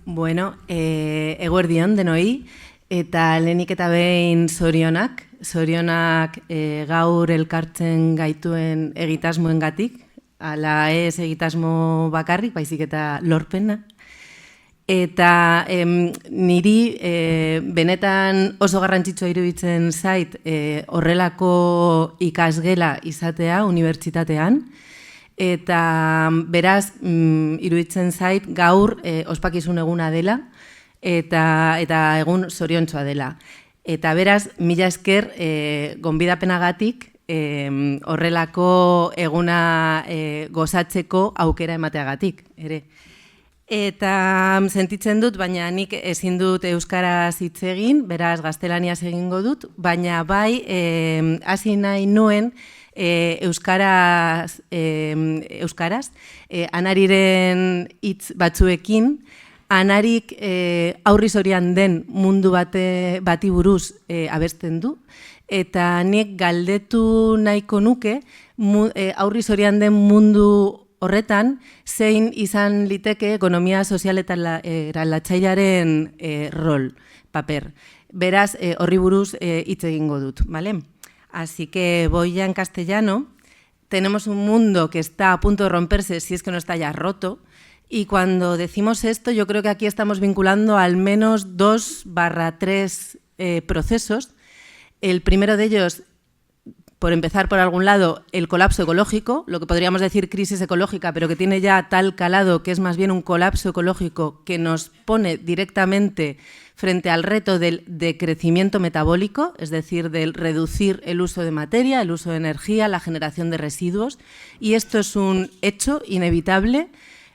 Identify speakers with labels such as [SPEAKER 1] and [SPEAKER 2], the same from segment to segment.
[SPEAKER 1] Bueno, eguerdion denoi, eta lehenik eta behin zorionak gaur elkartzen gaituen egitasmoengatik, ala ez egitasmo bakarrik, baizik eta lorpena. Eta niri benetan oso garrantzitsua iruditzen zait horrelako ikasgela izatea unibertsitatean, eta beraz iruditzen zait gaur ospakizun eguna dela eta egun zoriontsua dela. Eta beraz, mila esker gonbidapenagatik horrelako eguna gozatzeko aukera emateagatik ere. Eta sentitzen dut, baina nik ezin dut euskaraz hitz egin, beraz gaztelaniaz egingo dut, baina bai hasi nahi nuen euskaraz Anariren hitz batzuekin, Anarik aurri zorian den mundu bati buruz abesten du, eta nik galdetu nahiko nuke aurri zorian den mundu horretan, zein izan liteke ekonomia sozial eta eraldatzailearen rol, paper. Beraz, horri buruz hitz egingo dut, ¿vale? Así que voy ya en castellano. Tenemos un mundo que está a punto de romperse, si es que no está ya roto, y cuando decimos esto, yo creo que aquí estamos vinculando al menos 2/3 procesos. El primero de ellos, por empezar por algún lado, el colapso ecológico, lo que podríamos decir crisis ecológica, pero que tiene ya tal calado que es más bien un colapso ecológico que nos pone directamente frente al reto del decrecimiento metabólico, es decir, del reducir el uso de materia, el uso de energía, la generación de residuos, y esto es un hecho inevitable.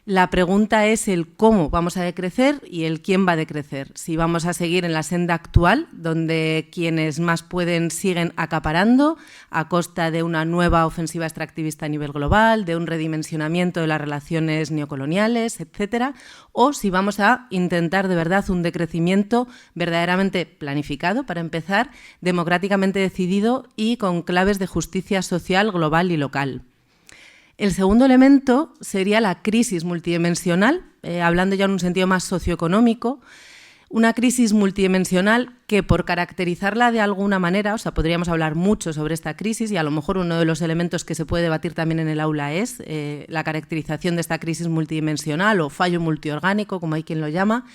[SPEAKER 1] La pregunta es el cómo vamos a decrecer y el quién va a decrecer. Si vamos a seguir en la senda actual, donde quienes más pueden siguen acaparando a costa de una nueva ofensiva extractivista a nivel global, de un redimensionamiento de las relaciones neocoloniales, etcétera, o si vamos a intentar de verdad un decrecimiento verdaderamente planificado, para empezar, democráticamente decidido y con claves de justicia social global y local. El segundo elemento sería la crisis multidimensional, hablando ya en un sentido más socioeconómico, una crisis multidimensional que, por caracterizarla de alguna manera, o sea, podríamos hablar mucho sobre esta crisis, y a lo mejor uno de los elementos que se puede debatir también en el aula es la caracterización de esta crisis multidimensional o fallo multiorgánico, como hay quien lo llama,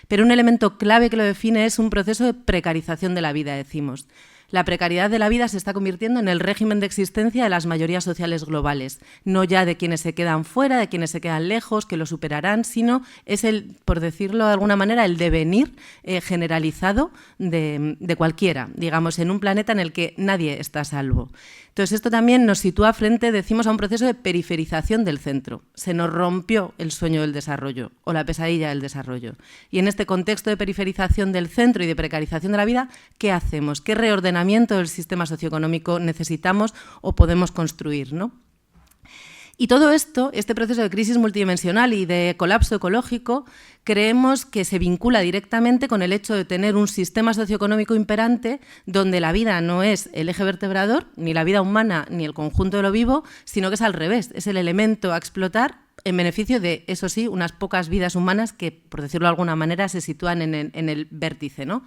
[SPEAKER 1] pero un elemento clave que lo define es un proceso de precarización de la vida, decimos. La precariedad de la vida se está convirtiendo en el régimen de existencia de las mayorías sociales globales, no ya de quienes se quedan fuera, de quienes se quedan lejos, que lo superarán, sino es el, por decirlo de alguna manera, el devenir generalizado de cualquiera, digamos, en un planeta en el que nadie está a salvo. Entonces, esto también nos sitúa frente, decimos, a un proceso de periferización del centro. Se nos rompió el sueño del desarrollo o la pesadilla del desarrollo. Y en este contexto de periferización del centro y de precarización de la vida, ¿qué hacemos? ¿Qué reordenamiento del sistema socioeconómico necesitamos o podemos construir, ¿no? Y todo esto, este proceso de crisis multidimensional y de colapso ecológico, creemos que se vincula directamente con el hecho de tener un sistema socioeconómico imperante donde la vida no es el eje vertebrador, ni la vida humana, ni el conjunto de lo vivo, sino que es al revés, es el elemento a explotar en beneficio de, eso sí, unas pocas vidas humanas que, por decirlo de alguna manera, se sitúan en el vértice, ¿no?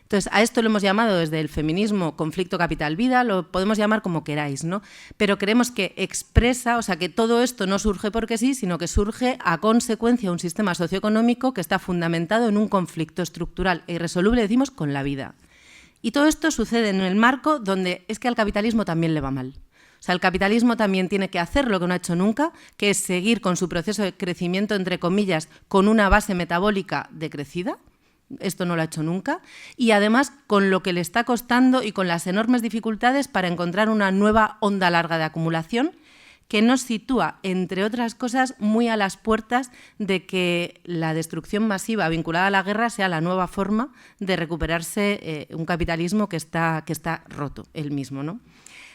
[SPEAKER 1] Entonces, a esto lo hemos llamado desde el feminismo conflicto capital-vida, lo podemos llamar como queráis, ¿no? Pero creemos que expresa, o sea, que todo esto no surge porque sí, sino que surge a consecuencia de un sistema socioeconómico que está fundamentado en un conflicto estructural e irresoluble, decimos, con la vida. Y todo esto sucede en el marco donde es que al capitalismo también le va mal. O sea, el capitalismo también tiene que hacer lo que no ha hecho nunca, que es seguir con su proceso de crecimiento, entre comillas, con una base metabólica decrecida. Esto no lo ha hecho nunca, y además con lo que le está costando y con las enormes dificultades para encontrar una nueva onda larga de acumulación que nos sitúa, entre otras cosas, muy a las puertas de que la destrucción masiva vinculada a la guerra sea la nueva forma de recuperarse un capitalismo que está roto él mismo, ¿no?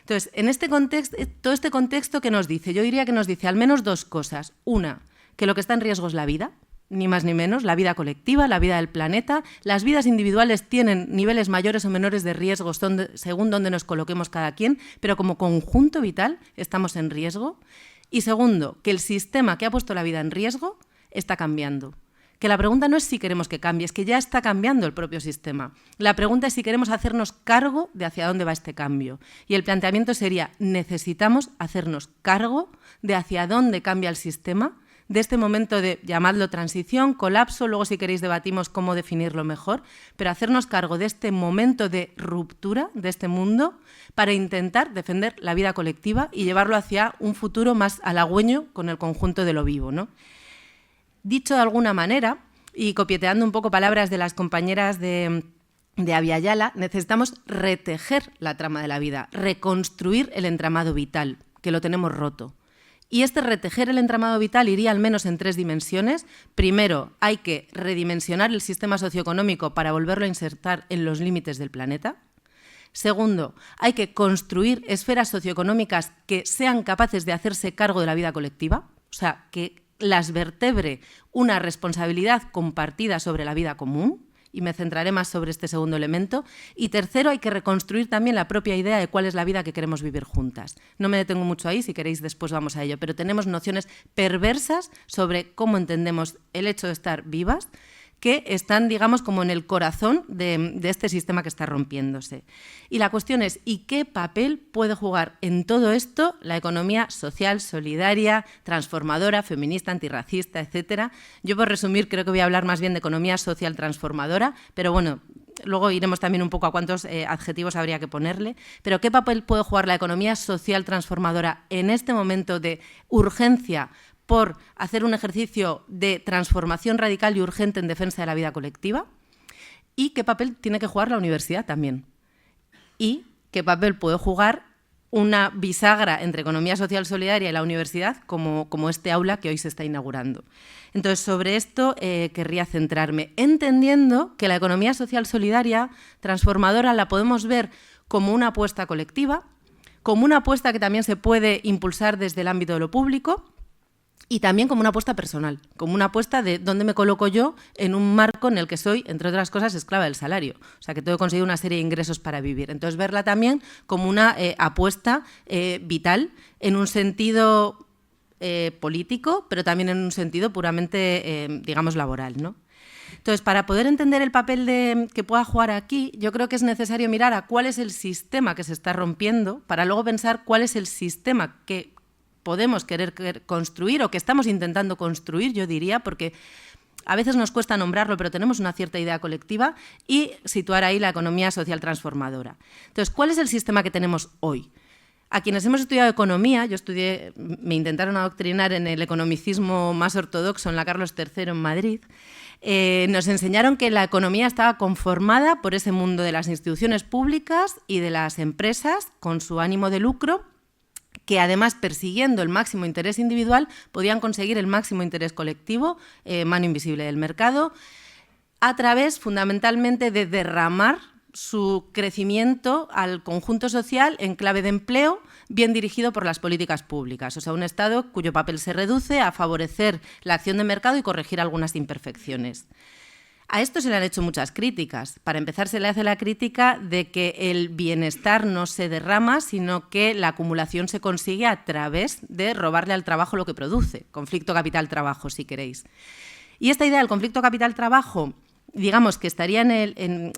[SPEAKER 1] Entonces, en este contexto, todo este contexto, ¿qué nos dice? Yo diría que nos dice al menos dos cosas. Una, que lo que está en riesgo es la vida, ni más ni menos, la vida colectiva, la vida del planeta. Las vidas individuales tienen niveles mayores o menores de riesgo según donde nos coloquemos cada quien, pero como conjunto vital estamos en riesgo. Y segundo, que el sistema que ha puesto la vida en riesgo está cambiando, Que la pregunta no es si queremos que cambie, es que ya está cambiando el propio sistema. La pregunta es si queremos hacernos cargo de hacia dónde va este cambio. Y el planteamiento sería, necesitamos hacernos cargo de hacia dónde cambia el sistema, de este momento de, llamadlo transición, colapso, luego si queréis debatimos cómo definirlo mejor, pero hacernos cargo de este momento de ruptura de este mundo para intentar defender la vida colectiva y llevarlo hacia un futuro más halagüeño con el conjunto de lo vivo, ¿no? Dicho de alguna manera, y copieteando un poco palabras de las compañeras de Abya Yala, necesitamos retejer la trama de la vida, reconstruir el entramado vital, que lo tenemos roto. Y este retejer el entramado vital iría al menos en 3 dimensiones. Primero, hay que redimensionar el sistema socioeconómico para volverlo a insertar en los límites del planeta. Segundo, hay que construir esferas socioeconómicas que sean capaces de hacerse cargo de la vida colectiva, o sea, que las vertebre una responsabilidad compartida sobre la vida común, y me centraré más sobre este segundo elemento. Y tercero, hay que reconstruir también la propia idea de cuál es la vida que queremos vivir juntas. No me detengo mucho ahí, si queréis después vamos a ello, pero tenemos nociones perversas sobre cómo entendemos el hecho de estar vivas, que están, digamos, como en el corazón de este sistema que está rompiéndose. Y la cuestión es, ¿y qué papel puede jugar en todo esto la economía social, solidaria, transformadora, feminista, antirracista, etcétera? Yo, por resumir, creo que voy a hablar más bien de economía social transformadora, pero bueno, luego iremos también un poco a cuántos adjetivos habría que ponerle. Pero ¿qué papel puede jugar la economía social transformadora en este momento de urgencia por hacer un ejercicio de transformación radical y urgente en defensa de la vida colectiva? ¿Y qué papel tiene que jugar la universidad también? ¿Y qué papel puede jugar una bisagra entre economía social solidaria y la universidad como este aula que hoy se está inaugurando? Entonces, sobre esto querría centrarme, entendiendo que la economía social solidaria transformadora la podemos ver como una apuesta colectiva, como una apuesta que también se puede impulsar desde el ámbito de lo público, y también como una apuesta personal, como una apuesta de dónde me coloco yo en un marco en el que soy, entre otras cosas, esclava del salario. O sea, que tengo que conseguir una serie de ingresos para vivir. Entonces, verla también como una apuesta vital en un sentido político, pero también en un sentido puramente, digamos, laboral, ¿no? Entonces, para poder entender el papel que pueda jugar aquí, yo creo que es necesario mirar a cuál es el sistema que se está rompiendo, para luego pensar cuál es el sistema que podemos querer construir o que estamos intentando construir, yo diría, porque a veces nos cuesta nombrarlo, pero tenemos una cierta idea colectiva, y situar ahí la economía social transformadora. Entonces, ¿cuál es el sistema que tenemos hoy? A quienes hemos estudiado economía, yo estudié, me intentaron adoctrinar en el economicismo más ortodoxo en la Carlos III en Madrid, nos enseñaron que la economía estaba conformada por ese mundo de las instituciones públicas y de las empresas con su ánimo de lucro, que además, persiguiendo el máximo interés individual, podían conseguir el máximo interés colectivo, mano invisible del mercado, a través fundamentalmente de derramar su crecimiento al conjunto social en clave de empleo, bien dirigido por las políticas públicas. O sea, un Estado cuyo papel se reduce a favorecer la acción de mercado y corregir algunas imperfecciones. A esto se le han hecho muchas críticas. Para empezar, se le hace la crítica de que el bienestar no se derrama, sino que la acumulación se consigue a través de robarle al trabajo lo que produce. Conflicto capital-trabajo, si queréis. Y esta idea del conflicto capital-trabajo, digamos que estaría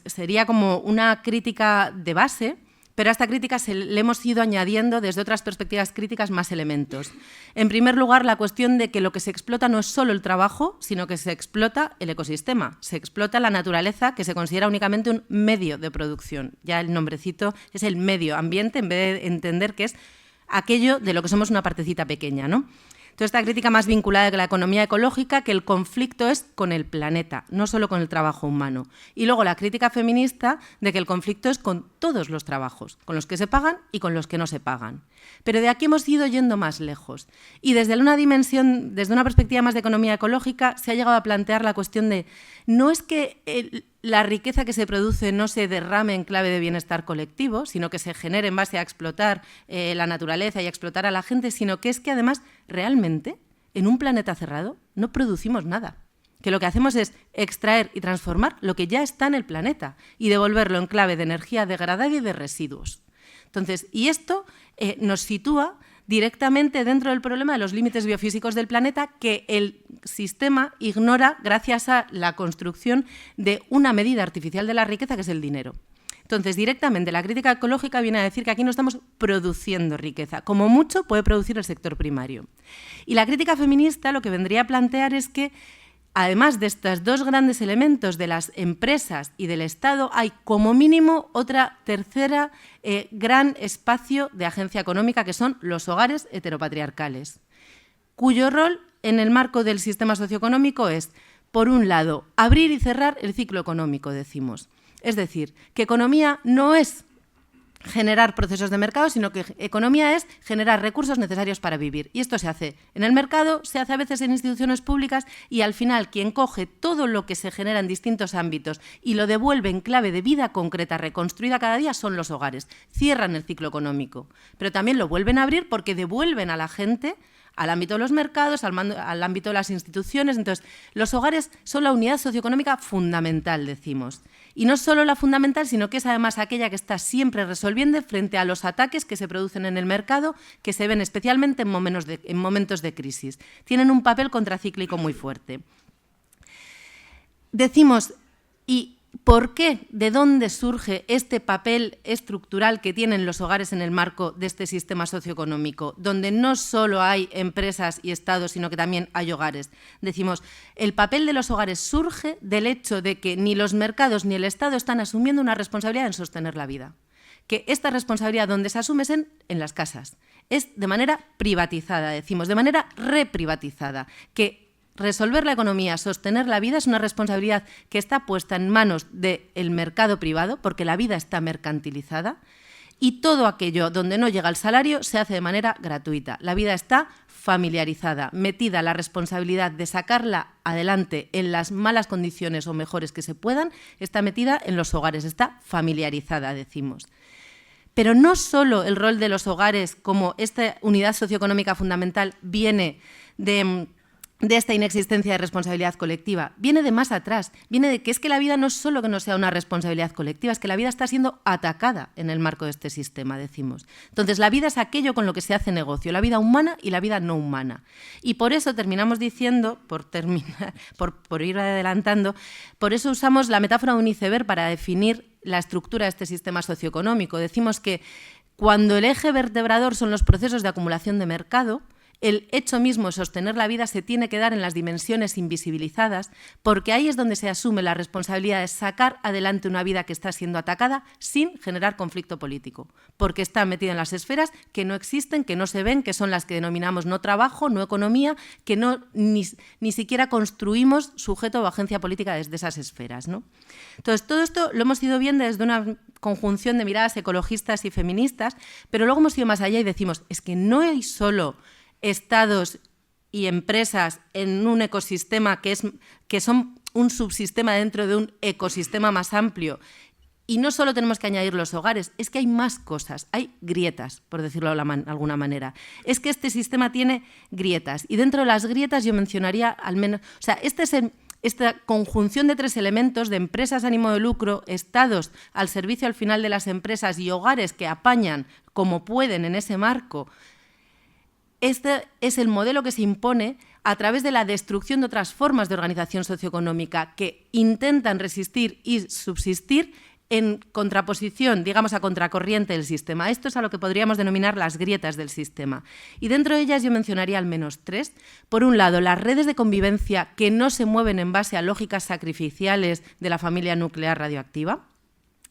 [SPEAKER 1] sería como una crítica de base, pero a esta crítica le hemos ido añadiendo desde otras perspectivas críticas más elementos. En primer lugar, la cuestión de que lo que se explota no es solo el trabajo, sino que se explota el ecosistema, se explota la naturaleza, que se considera únicamente un medio de producción. Ya el nombrecito es el medio ambiente, en vez de entender que es aquello de lo que somos una partecita pequeña, ¿no? Entonces, esta crítica más vinculada con la economía ecológica, que el conflicto es con el planeta, no solo con el trabajo humano. Y luego la crítica feminista de que el conflicto es con todos los trabajos, con los que se pagan y con los que no se pagan. Pero de aquí hemos ido yendo más lejos. Y desde una dimensión, desde una perspectiva más de economía ecológica, se ha llegado a plantear la cuestión de no es que la riqueza que se produce no se derrame en clave de bienestar colectivo, sino que se genere en base a explotar la naturaleza y a explotar a la gente, sino que es que además realmente en un planeta cerrado no producimos nada. Que lo que hacemos es extraer y transformar lo que ya está en el planeta y devolverlo en clave de energía degradada y de residuos. Entonces, y esto nos sitúa directamente dentro del problema de los límites biofísicos del planeta que el sistema ignora gracias a la construcción de una medida artificial de la riqueza, que es el dinero. Entonces, directamente, la crítica ecológica viene a decir que aquí no estamos produciendo riqueza. Como mucho puede producir el sector primario. Y la crítica feminista lo que vendría a plantear es que, además de estos dos grandes elementos de las empresas y del Estado, hay como mínimo otra tercera gran espacio de agencia económica, que son los hogares heteropatriarcales, cuyo rol en el marco del sistema socioeconómico es, por un lado, abrir y cerrar el ciclo económico, decimos. Es decir, que economía no es generar procesos de mercado, sino que economía es generar recursos necesarios para vivir. Y esto se hace en el mercado, se hace a veces en instituciones públicas y al final quien coge todo lo que se genera en distintos ámbitos y lo devuelve en clave de vida concreta, reconstruida cada día, son los hogares. Cierran el ciclo económico, pero también lo vuelven a abrir porque devuelven a la gente al ámbito de los mercados, al ámbito de las instituciones. Entonces, los hogares son la unidad socioeconómica fundamental, decimos. Y no solo la fundamental, sino que es además aquella que está siempre resolviendo frente a los ataques que se producen en el mercado, que se ven especialmente en momentos de crisis. Tienen un papel contracíclico muy fuerte. Decimos, ¿y por qué? ¿De dónde surge este papel estructural que tienen los hogares en el marco de este sistema socioeconómico, donde no solo hay empresas y estados, sino que también hay hogares? Decimos, el papel de los hogares surge del hecho de que ni los mercados ni el Estado están asumiendo una responsabilidad en sostener la vida. Que esta responsabilidad, donde se asume, es en las casas. Es de manera privatizada, decimos, de manera reprivatizada, que resolver la economía, sostener la vida, es una responsabilidad que está puesta en manos del mercado privado, porque la vida está mercantilizada, y todo aquello donde no llega el salario se hace de manera gratuita. La vida está familiarizada, metida la responsabilidad de sacarla adelante en las malas condiciones o mejores que se puedan, está metida en los hogares, está familiarizada, decimos. Pero no solo el rol de los hogares como esta unidad socioeconómica fundamental viene de esta inexistencia de responsabilidad colectiva, viene de más atrás, viene de que es que la vida no es solo que no sea una responsabilidad colectiva, es que la vida está siendo atacada en el marco de este sistema, decimos. Entonces, la vida es aquello con lo que se hace negocio, la vida humana y la vida no humana. Y por eso terminamos diciendo, por ir adelantando, por eso usamos la metáfora de un iceberg para definir la estructura de este sistema socioeconómico. Decimos que cuando el eje vertebrador son los procesos de acumulación de mercado, el hecho mismo de sostener la vida se tiene que dar en las dimensiones invisibilizadas, porque ahí es donde se asume la responsabilidad de sacar adelante una vida que está siendo atacada sin generar conflicto político, porque está metida en las esferas que no existen, que no se ven, que son las que denominamos no trabajo, no economía, que ni siquiera construimos sujeto o agencia política desde esas esferas, ¿no? Entonces, todo esto lo hemos ido viendo desde una conjunción de miradas ecologistas y feministas, pero luego hemos ido más allá y decimos, es que no hay solo estados y empresas en un ecosistema que son un subsistema dentro de un ecosistema más amplio. Y no solo tenemos que añadir los hogares, es que hay más cosas, hay grietas, por decirlo de alguna manera. Es que este sistema tiene grietas y dentro de las grietas yo mencionaría al menos, o sea, esta conjunción de tres elementos de empresas ánimo de lucro, estados al servicio al final de las empresas y hogares que apañan como pueden en ese marco. Este es el modelo que se impone a través de la destrucción de otras formas de organización socioeconómica que intentan resistir y subsistir en contraposición, digamos, a contracorriente del sistema. Esto es a lo que podríamos denominar las grietas del sistema. Y dentro de ellas yo mencionaría al menos tres. Por un lado, las redes de convivencia que no se mueven en base a lógicas sacrificiales de la familia nuclear radioactiva.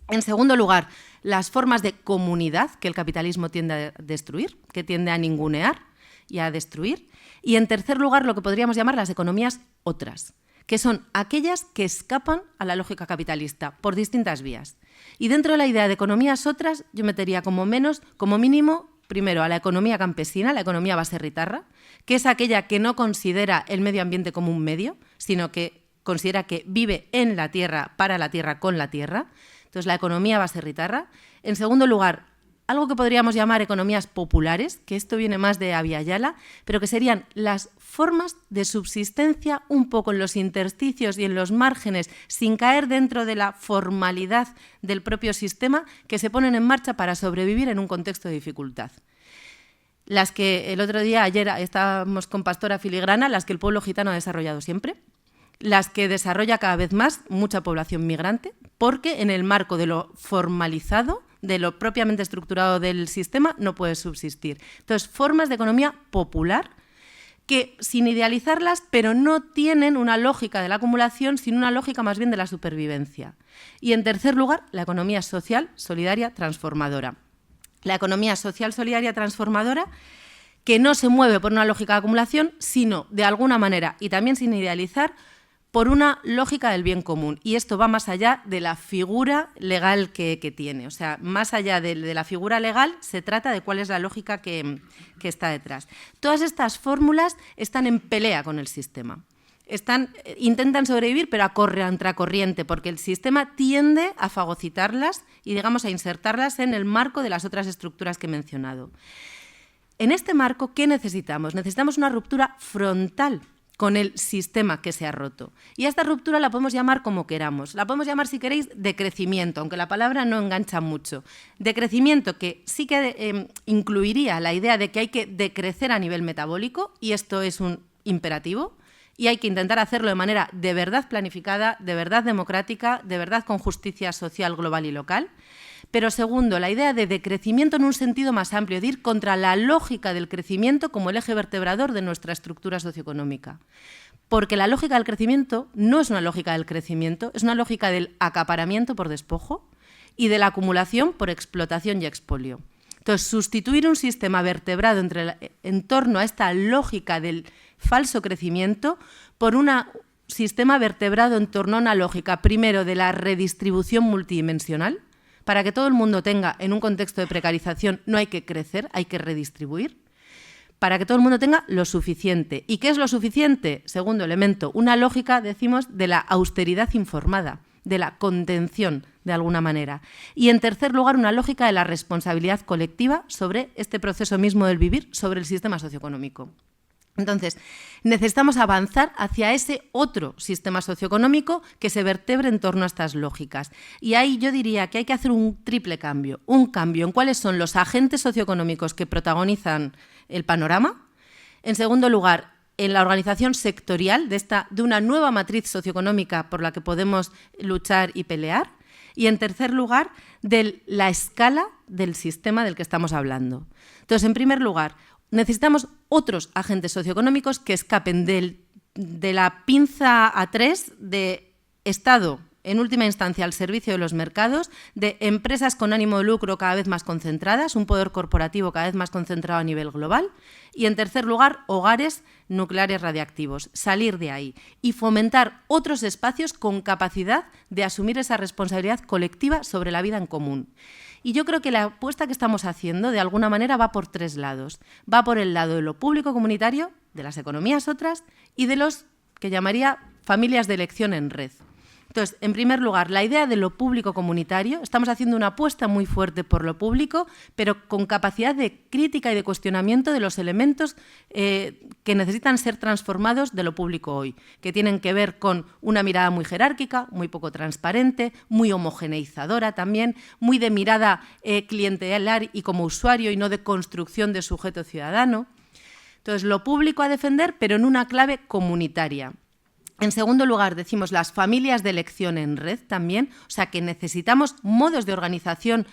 [SPEAKER 1] En segundo lugar, las formas de comunidad que el capitalismo tiende a destruir, que tiende a ningunear y a destruir. Y en tercer lugar, lo que podríamos llamar las economías otras, que son aquellas que escapan a la lógica capitalista por distintas vías. Y dentro de la idea de economías otras, yo metería como mínimo, primero a la economía campesina, la economía baserritarra, que es aquella que no considera el medio ambiente como un medio, sino que considera que vive en la tierra, para la tierra, con la tierra. Entonces, la economía baserritarra. En segundo lugar, algo que podríamos llamar economías populares, que esto viene más de Abiyala, pero que serían las formas de subsistencia un poco en los intersticios y en los márgenes, sin caer dentro de la formalidad del propio sistema, que se ponen en marcha para sobrevivir en un contexto de dificultad. las que ayer estábamos con Pastora Filigrana, las que el pueblo gitano ha desarrollado siempre, las que desarrolla cada vez más mucha población migrante, porque en el marco de lo formalizado, de lo propiamente estructurado del sistema, no puede subsistir. Entonces, formas de economía popular que, sin idealizarlas, pero no tienen una lógica de la acumulación, sino una lógica más bien de la supervivencia. Y, en tercer lugar, la economía social, solidaria, transformadora. La economía social, solidaria, transformadora, que no se mueve por una lógica de acumulación, sino, de alguna manera, y también sin idealizar, por una lógica del bien común. Y esto va más allá de la figura legal que tiene. O sea, más allá de la figura legal, se trata de cuál es la lógica que está detrás. Todas estas fórmulas están en pelea con el sistema. Intentan sobrevivir, pero a contracorriente, porque el sistema tiende a fagocitarlas y, digamos, a insertarlas en el marco de las otras estructuras que he mencionado. En este marco, ¿qué necesitamos? Necesitamos una ruptura frontal con el sistema que se ha roto. Y a esta ruptura la podemos llamar como queramos. La podemos llamar, si queréis, de crecimiento, aunque la palabra no engancha mucho. De crecimiento que sí que incluiría la idea de que hay que decrecer a nivel metabólico, y esto es un imperativo, y hay que intentar hacerlo de manera de verdad planificada, de verdad democrática, de verdad con justicia social global y local. Pero segundo, la idea de decrecimiento en un sentido más amplio, de ir contra la lógica del crecimiento como el eje vertebrador de nuestra estructura socioeconómica. Porque la lógica del crecimiento no es una lógica del crecimiento, es una lógica del acaparamiento por despojo y de la acumulación por explotación y expolio. Entonces, sustituir un sistema vertebrado en torno a esta lógica del falso crecimiento por un sistema vertebrado en torno a una lógica, primero, de la redistribución multidimensional. Para que todo el mundo tenga, en un contexto de precarización, no hay que crecer, hay que redistribuir. Para que todo el mundo tenga lo suficiente. ¿Y qué es lo suficiente? Segundo elemento, una lógica, decimos, de la austeridad informada, de la contención, de alguna manera. Y, en tercer lugar, una lógica de la responsabilidad colectiva sobre este proceso mismo del vivir, sobre el sistema socioeconómico. Entonces, necesitamos avanzar hacia ese otro sistema socioeconómico que se vertebre en torno a estas lógicas. Y ahí yo diría que hay que hacer un triple cambio. Un cambio en cuáles son los agentes socioeconómicos que protagonizan el panorama. En segundo lugar, en la organización sectorial de una nueva matriz socioeconómica por la que podemos luchar y pelear. Y, en tercer lugar, de la escala del sistema del que estamos hablando. Entonces, en primer lugar, necesitamos otros agentes socioeconómicos que escapen de la pinza A3 de Estado, en última instancia al servicio de los mercados, de empresas con ánimo de lucro cada vez más concentradas, un poder corporativo cada vez más concentrado a nivel global, y, en tercer lugar, hogares nucleares radiactivos. Salir de ahí y fomentar otros espacios con capacidad de asumir esa responsabilidad colectiva sobre la vida en común. Y yo creo que la apuesta que estamos haciendo, de alguna manera, va por tres lados. Va por el lado de lo público comunitario, de las economías otras, y de los que llamaría familias de elección en red. Entonces, en primer lugar, la idea de lo público comunitario. Estamos haciendo una apuesta muy fuerte por lo público, pero con capacidad de crítica y de cuestionamiento de los elementos que necesitan ser transformados de lo público hoy, que tienen que ver con una mirada muy jerárquica, muy poco transparente, muy homogeneizadora también, muy de mirada clientelar y como usuario y no de construcción de sujeto ciudadano. Entonces, lo público a defender, pero en una clave comunitaria. En segundo lugar, decimos las familias de elección en red también, o sea que necesitamos modos de organización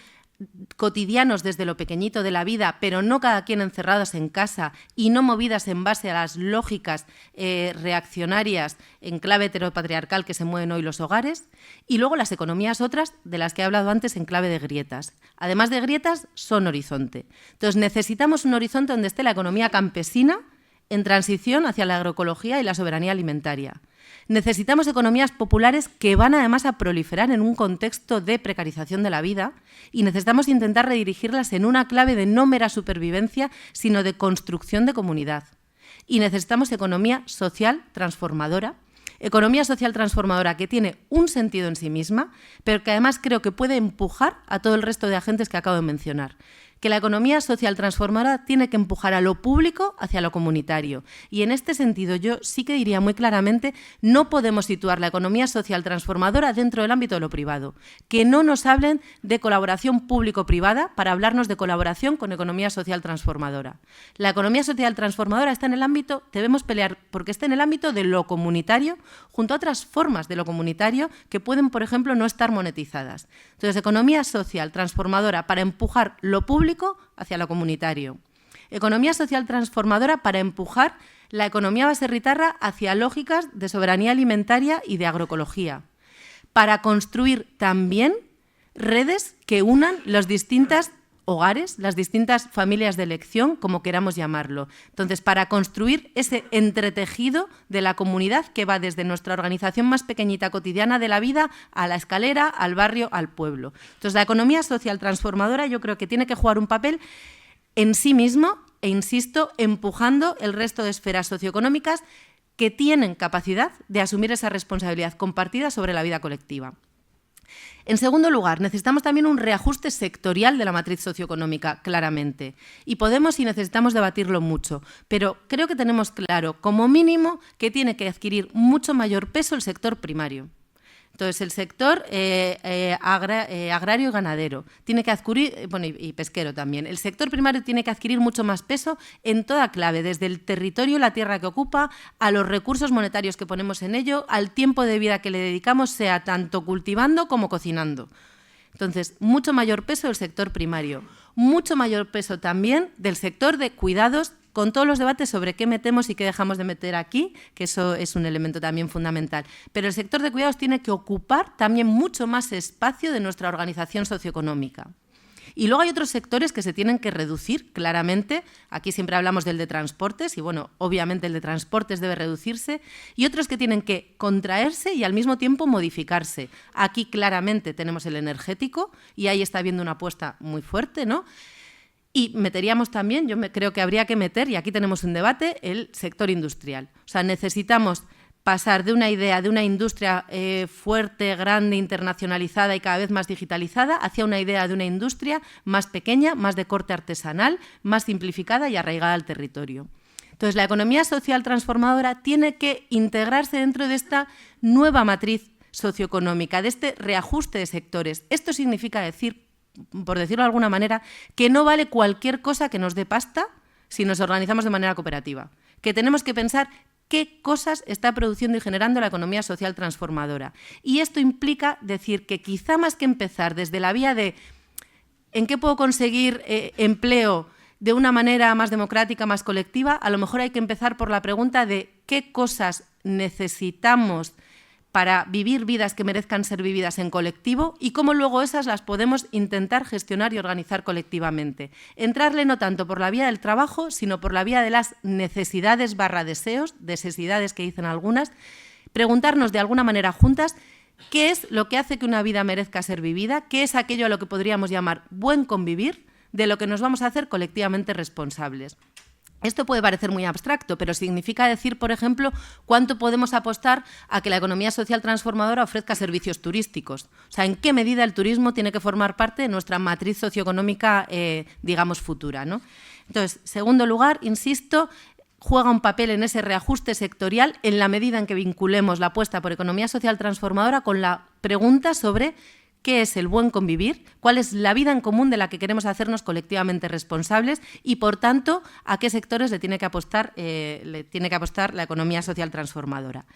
[SPEAKER 1] cotidianos desde lo pequeñito de la vida, pero no cada quien encerrados en casa y no movidas en base a las lógicas reaccionarias en clave heteropatriarcal que se mueven hoy los hogares. Y luego las economías otras, de las que he hablado antes, en clave de grietas. Además de grietas, son horizonte. Entonces necesitamos un horizonte donde esté la economía campesina en transición hacia la agroecología y la soberanía alimentaria. Necesitamos economías populares que van además a proliferar en un contexto de precarización de la vida y necesitamos intentar redirigirlas en una clave de no mera supervivencia, sino de construcción de comunidad. Y necesitamos economía social transformadora que tiene un sentido en sí misma, pero que además creo que puede empujar a todo el resto de agentes que acabo de mencionar. que la economía social transformadora tiene que empujar a lo público hacia lo comunitario. Y en este sentido yo sí que diría muy claramente, no podemos situar la economía social transformadora dentro del ámbito de lo privado. Que no nos hablen de colaboración público-privada para hablarnos de colaboración con economía social transformadora. La economía social transformadora está en el ámbito, debemos pelear porque está en el ámbito de lo comunitario, junto a otras formas de lo comunitario que pueden, por ejemplo, no estar monetizadas. Entonces, economía social transformadora para empujar lo público hacia lo comunitario. Economía social transformadora para empujar la economía baserritarra hacia lógicas de soberanía alimentaria y de agroecología. Para construir también redes que unan los distintos hogares, las distintas familias de elección, como queramos llamarlo. Entonces, para construir ese entretejido de la comunidad que va desde nuestra organización más pequeñita cotidiana de la vida a la escalera, al barrio, al pueblo. Entonces, la economía social transformadora yo creo que tiene que jugar un papel en sí mismo e, insisto, empujando el resto de esferas socioeconómicas que tienen capacidad de asumir esa responsabilidad compartida sobre la vida colectiva. En segundo lugar, necesitamos también un reajuste sectorial de la matriz socioeconómica, claramente. Y podemos y necesitamos debatirlo mucho, pero creo que tenemos claro, como mínimo, que tiene que adquirir mucho mayor peso el sector primario. Entonces, el sector agrario y ganadero tiene que adquirir, bueno, y pesquero también. El sector primario tiene que adquirir mucho más peso en toda clave, desde el territorio, la tierra que ocupa, a los recursos monetarios que ponemos en ello, al tiempo de vida que le dedicamos, sea tanto cultivando como cocinando. Entonces, mucho mayor peso del sector primario, mucho mayor peso también del sector de cuidados, con todos los debates sobre qué metemos y qué dejamos de meter aquí, que eso es un elemento también fundamental. Pero el sector de cuidados tiene que ocupar también mucho más espacio de nuestra organización socioeconómica. Y luego hay otros sectores que se tienen que reducir claramente. Aquí siempre hablamos del de transportes y, bueno, obviamente el de transportes debe reducirse. Y otros que tienen que contraerse y al mismo tiempo modificarse. Aquí claramente tenemos el energético y ahí está habiendo una apuesta muy fuerte, ¿no? Y meteríamos también, creo que habría que meter, y aquí tenemos un debate, el sector industrial. O sea, necesitamos pasar de una idea de una industria fuerte, grande, internacionalizada y cada vez más digitalizada, hacia una idea de una industria más pequeña, más de corte artesanal, más simplificada y arraigada al territorio. Entonces, la economía social transformadora tiene que integrarse dentro de esta nueva matriz socioeconómica, de este reajuste de sectores. Esto significa decir, por decirlo de alguna manera, que no vale cualquier cosa que nos dé pasta si nos organizamos de manera cooperativa. Que tenemos que pensar qué cosas está produciendo y generando la economía social transformadora. Y esto implica decir que quizá más que empezar desde la vía de en qué puedo conseguir empleo de una manera más democrática, más colectiva, a lo mejor hay que empezar por la pregunta de qué cosas necesitamos para vivir vidas que merezcan ser vividas en colectivo y cómo luego esas las podemos intentar gestionar y organizar colectivamente. Entrarle no tanto por la vía del trabajo, sino por la vía de las necesidades / deseos, necesidades que dicen algunas, preguntarnos de alguna manera juntas qué es lo que hace que una vida merezca ser vivida, qué es aquello a lo que podríamos llamar buen convivir, de lo que nos vamos a hacer colectivamente responsables. Esto puede parecer muy abstracto, pero significa decir, por ejemplo, cuánto podemos apostar a que la economía social transformadora ofrezca servicios turísticos. O sea, en qué medida el turismo tiene que formar parte de nuestra matriz socioeconómica, digamos, futura, ¿no? Entonces, segundo lugar, insisto, juega un papel en ese reajuste sectorial en la medida en que vinculemos la apuesta por economía social transformadora con la pregunta sobre qué es el buen convivir, cuál es la vida en común de la que queremos hacernos colectivamente responsables y, por tanto, a qué sectores le tiene que apostar la economía social transformadora.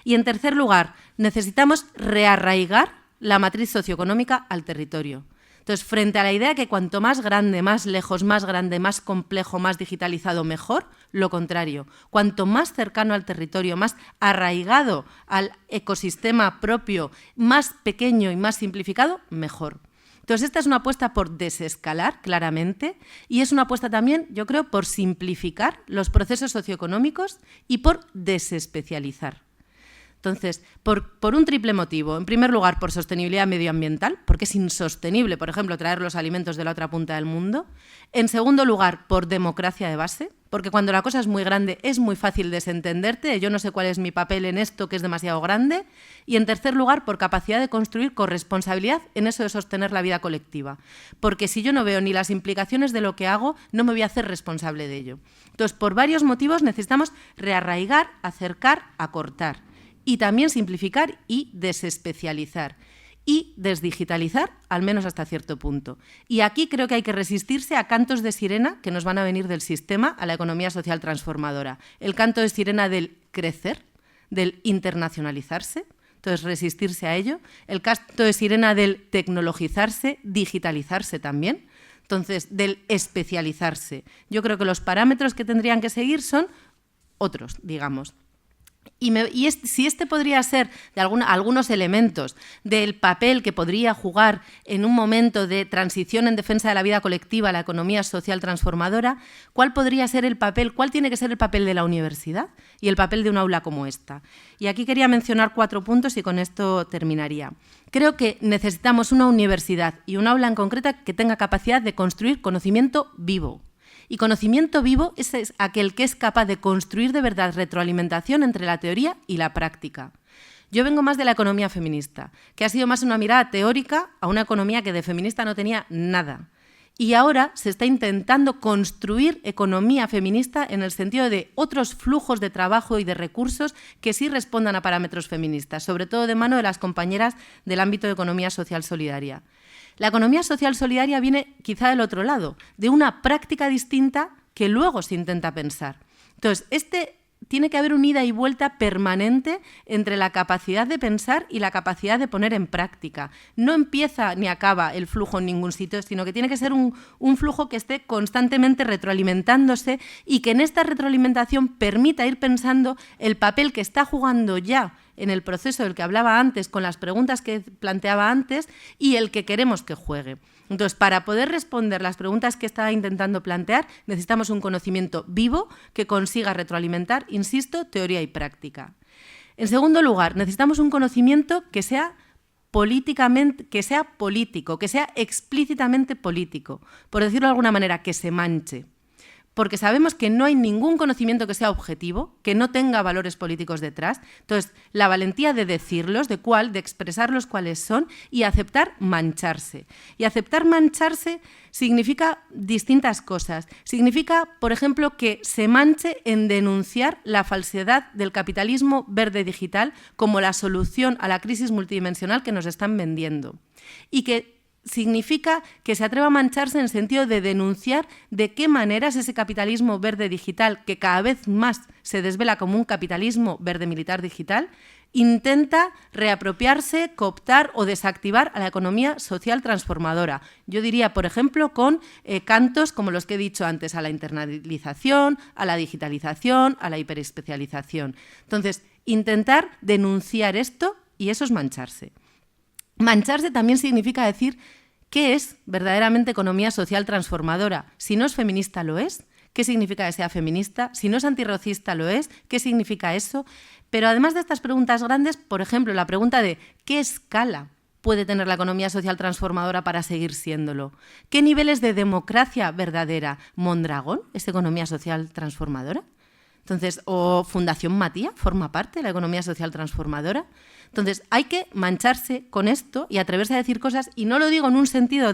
[SPEAKER 1] Y, en tercer lugar, necesitamos rearraigar la matriz socioeconómica al territorio. Entonces, frente a la idea que cuanto más grande, más lejos, más grande, más complejo, más digitalizado, mejor, lo contrario. Cuanto más cercano al territorio, más arraigado al ecosistema propio, más pequeño y más simplificado, mejor. Entonces, esta es una apuesta por desescalar, claramente, y es una apuesta también, yo creo, por simplificar los procesos socioeconómicos y por desespecializar. Entonces, por un triple motivo. En primer lugar, por sostenibilidad medioambiental, porque es insostenible, por ejemplo, traer los alimentos de la otra punta del mundo. En segundo lugar, por democracia de base, porque cuando la cosa es muy grande es muy fácil desentenderte, yo no sé cuál es mi papel en esto que es demasiado grande. Y en tercer lugar, por capacidad de construir corresponsabilidad en eso de sostener la vida colectiva. Porque si yo no veo ni las implicaciones de lo que hago, no me voy a hacer responsable de ello. Entonces, por varios motivos necesitamos rearraigar, acercar, acortar. Y también simplificar y desespecializar. Y desdigitalizar, al menos hasta cierto punto. Y aquí creo que hay que resistirse a cantos de sirena que nos van a venir del sistema a la economía social transformadora. El canto de sirena del crecer, del internacionalizarse, entonces resistirse a ello. El canto de sirena del tecnologizarse, digitalizarse también. Entonces, del especializarse. Yo creo que los parámetros que tendrían que seguir son otros, digamos. Si este podría ser de algunos elementos del papel que podría jugar en un momento de transición en defensa de la vida colectiva a la economía social transformadora, ¿cuál podría ser el papel? ¿Cuál tiene que ser el papel de la universidad y el papel de un aula como esta? Y aquí quería mencionar 4 puntos y con esto terminaría. Creo que necesitamos una universidad y un aula en concreta que tenga capacidad de construir conocimiento vivo. Y conocimiento vivo es aquel que es capaz de construir de verdad retroalimentación entre la teoría y la práctica. Yo vengo más de la economía feminista, que ha sido más una mirada teórica a una economía que de feminista no tenía nada. Y ahora se está intentando construir economía feminista en el sentido de otros flujos de trabajo y de recursos que sí respondan a parámetros feministas, sobre todo de mano de las compañeras del ámbito de economía social solidaria. La economía social solidaria viene quizá del otro lado, de una práctica distinta que luego se intenta pensar. Entonces, tiene que haber un ida y vuelta permanente entre la capacidad de pensar y la capacidad de poner en práctica. No empieza ni acaba el flujo en ningún sitio, sino que tiene que ser un flujo que esté constantemente retroalimentándose y que en esta retroalimentación permita ir pensando el papel que está jugando ya en el proceso del que hablaba antes, con las preguntas que planteaba antes, y el que queremos que juegue. Entonces, para poder responder las preguntas que estaba intentando plantear, necesitamos un conocimiento vivo que consiga retroalimentar, insisto, teoría y práctica. En segundo lugar, necesitamos un conocimiento que sea político, que sea explícitamente político, por decirlo de alguna manera, que se manche. Porque sabemos que no hay ningún conocimiento que sea objetivo, que no tenga valores políticos detrás. Entonces, la valentía de decirlos, de expresarlos cuáles son y aceptar mancharse. Y aceptar mancharse significa distintas cosas. Significa, por ejemplo, que se manche en denunciar la falsedad del capitalismo verde digital como la solución a la crisis multidimensional que nos están vendiendo. Y que significa que se atreva a mancharse en el sentido de denunciar de qué maneras ese capitalismo verde digital, que cada vez más se desvela como un capitalismo verde militar digital, intenta reapropiarse, cooptar o desactivar a la economía social transformadora. Yo diría, por ejemplo, con cantos como los que he dicho antes, a la internalización, a la digitalización, a la hiperespecialización. Entonces, intentar denunciar esto, y eso es mancharse. Mancharse también significa decir qué es verdaderamente economía social transformadora. Si no es feminista, ¿lo es? ¿Qué significa que sea feminista? Si no es antirracista, ¿lo es? ¿Qué significa eso? Pero además de estas preguntas grandes, por ejemplo, la pregunta de ¿qué escala puede tener la economía social transformadora para seguir siéndolo? ¿Qué niveles de democracia verdadera? ¿Mondragón es economía social transformadora? Entonces, ¿o Fundación Matías forma parte de la economía social transformadora? Entonces, hay que mancharse con esto y atreverse a decir cosas, y no lo digo en un sentido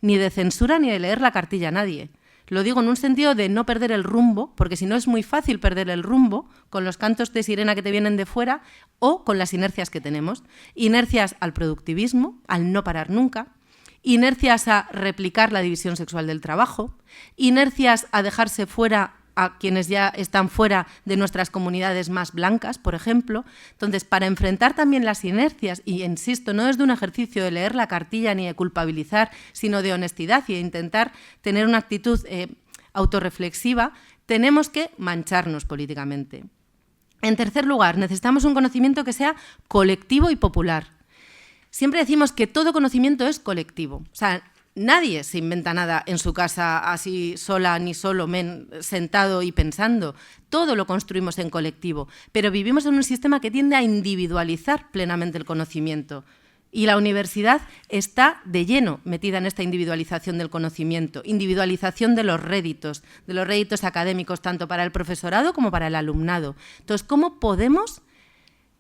[SPEAKER 1] ni de censura ni de leer la cartilla a nadie. Lo digo en un sentido de no perder el rumbo, porque si no es muy fácil perder el rumbo con los cantos de sirena que te vienen de fuera o con las inercias que tenemos. Inercias al productivismo, al no parar nunca. Inercias a replicar la división sexual del trabajo. Inercias a dejarse fuera a quienes ya están fuera de nuestras comunidades más blancas, por ejemplo. Entonces, para enfrentar también las inercias, y insisto, no es de un ejercicio de leer la cartilla ni de culpabilizar, sino de honestidad y de intentar tener una actitud autorreflexiva, tenemos que mancharnos políticamente. En tercer lugar, necesitamos un conocimiento que sea colectivo y popular. Siempre decimos que todo conocimiento es colectivo. O sea, nadie se inventa nada en su casa así sola ni solo, sentado y pensando. Todo lo construimos en colectivo, pero vivimos en un sistema que tiende a individualizar plenamente el conocimiento. Y la universidad está de lleno metida en esta individualización del conocimiento, individualización de los réditos académicos, tanto para el profesorado como para el alumnado. Entonces, ¿cómo podemos,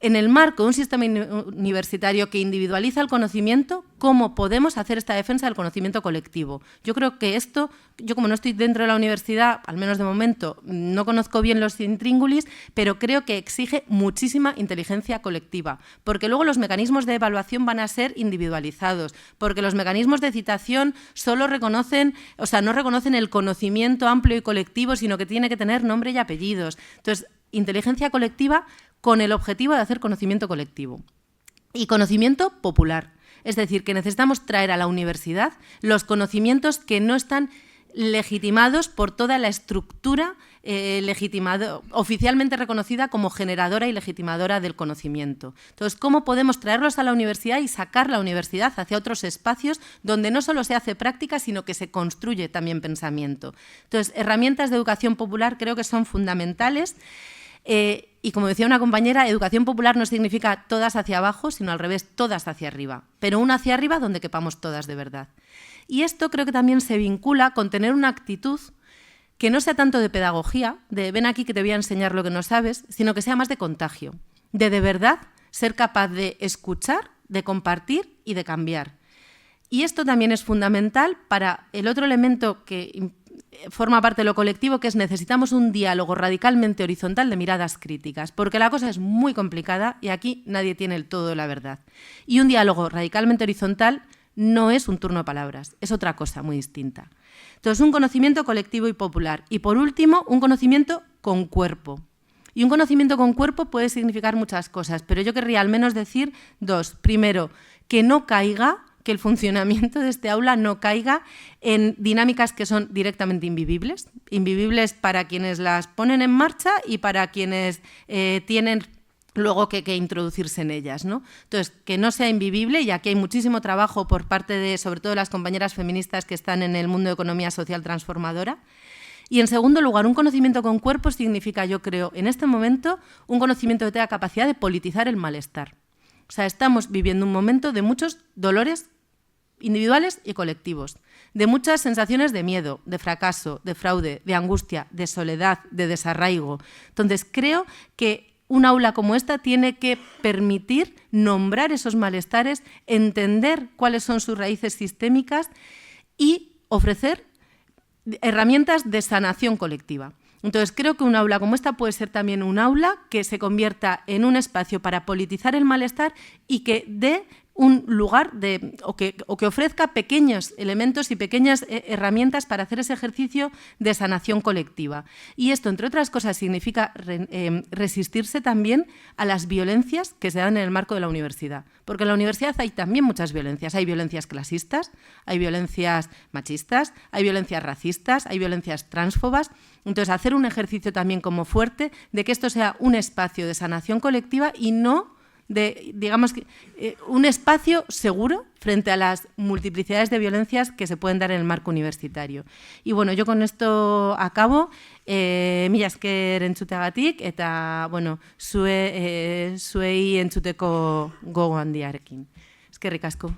[SPEAKER 1] en el marco de un sistema universitario que individualiza el conocimiento, cómo podemos hacer esta defensa del conocimiento colectivo? Yo creo que esto, yo como no estoy dentro de la universidad, al menos de momento, no conozco bien los intríngulis, pero creo que exige muchísima inteligencia colectiva, porque luego los mecanismos de evaluación van a ser individualizados, porque los mecanismos de citación solo reconocen, o sea, no reconocen el conocimiento amplio y colectivo, sino que tiene que tener nombre y apellidos. Entonces, inteligencia colectiva con el objetivo de hacer conocimiento colectivo y conocimiento popular. Es decir, que necesitamos traer a la universidad los conocimientos que no están legitimados por toda la estructura oficialmente reconocida como generadora y legitimadora del conocimiento. Entonces, ¿cómo podemos traerlos a la universidad y sacar la universidad hacia otros espacios donde no solo se hace práctica, sino que se construye también pensamiento? Entonces, herramientas de educación popular creo que son fundamentales. Y como decía una compañera, educación popular no significa todas hacia abajo, sino al revés, todas hacia arriba, pero una hacia arriba donde quepamos todas de verdad. Y esto creo que también se vincula con tener una actitud que no sea tanto de pedagogía, de ven aquí que te voy a enseñar lo que no sabes, sino que sea más de contagio, de verdad ser capaz de escuchar, de compartir y de cambiar. Y esto también es fundamental para el otro elemento que forma parte de lo colectivo, que es necesitamos un diálogo radicalmente horizontal de miradas críticas, porque la cosa es muy complicada y aquí nadie tiene el todo de la verdad. Y un diálogo radicalmente horizontal no es un turno de palabras, es otra cosa muy distinta. Entonces, un conocimiento colectivo y popular. Y por último, un conocimiento con cuerpo. Y un conocimiento con cuerpo puede significar muchas cosas, pero yo querría al menos decir dos. Primero, que no caiga, que el funcionamiento de este aula no caiga en dinámicas que son directamente invivibles para quienes las ponen en marcha y para quienes tienen luego que introducirse en ellas, ¿no? Entonces, que no sea invivible, y aquí hay muchísimo trabajo por parte de, sobre todo, las compañeras feministas que están en el mundo de economía social transformadora. Y, en segundo lugar, un conocimiento con cuerpo significa, yo creo, en este momento, un conocimiento que tenga capacidad de politizar el malestar. O sea, estamos viviendo un momento de muchos dolores individuales y colectivos, de muchas sensaciones de miedo, de fracaso, de fraude, de angustia, de soledad, de desarraigo. Entonces, creo que un aula como esta tiene que permitir nombrar esos malestares, entender cuáles son sus raíces sistémicas y ofrecer herramientas de sanación colectiva. Entonces, creo que un aula como esta puede ser también un aula que se convierta en un espacio para politizar el malestar y que dé un lugar o que ofrezca pequeños elementos y pequeñas herramientas para hacer ese ejercicio de sanación colectiva. Y esto, entre otras cosas, significa resistirse también a las violencias que se dan en el marco de la universidad. Porque en la universidad hay también muchas violencias. Hay violencias clasistas, hay violencias machistas, hay violencias racistas, hay violencias transfobas. Entonces, hacer un ejercicio también como fuerte de que esto sea un espacio de sanación colectiva y no digamos, un espacio seguro frente a las multiplicidades de violencias que se pueden dar en el marco universitario. Y bueno, yo con esto acabo. Mila esker entzuteagatik eta bueno, zuei entzuteko gogo handiarekin. Eskerrik asko.